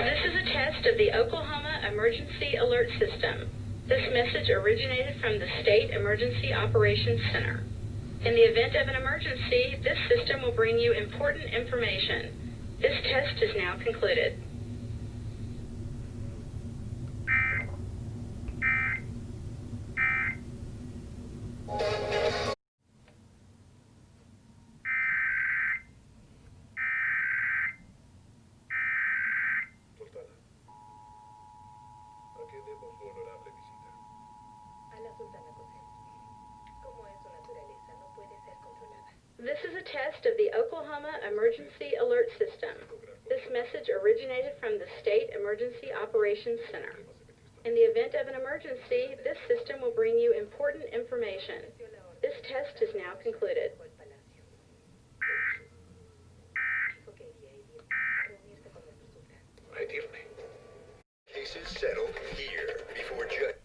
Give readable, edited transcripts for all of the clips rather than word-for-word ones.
This is a test of the Oklahoma Emergency Alert System. This message originated from the State Emergency Operations Center. In the event of an emergency, this system will bring you important information. This test is now concluded. This is a test of the Oklahoma Emergency Alert System. This message originated from the State Emergency Operations Center. In the event of an emergency, this system will bring you important information. This test is now concluded. Right evening. Cases settled here before judge.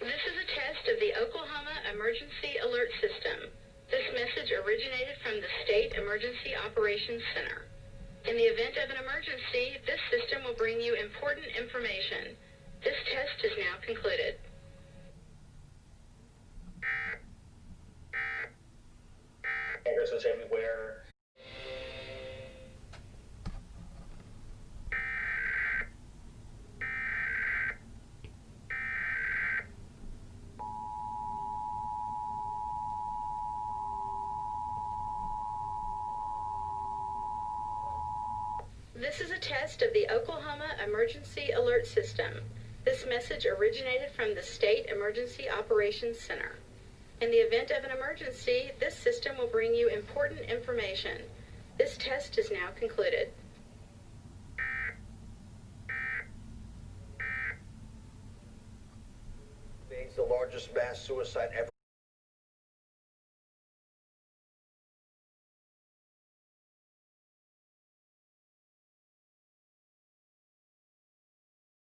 This is a test of the Oklahoma Emergency Alert System. This message originated from the State Emergency Operations Center. In the event of an emergency, this system will bring you important information. This test is now concluded. Aggressors everywhere. This is a test of the Oklahoma Emergency Alert System. This message originated from the State Emergency Operations Center. In the event of an emergency, this system will bring you important information. This test is now concluded. The largest mass suicide ever.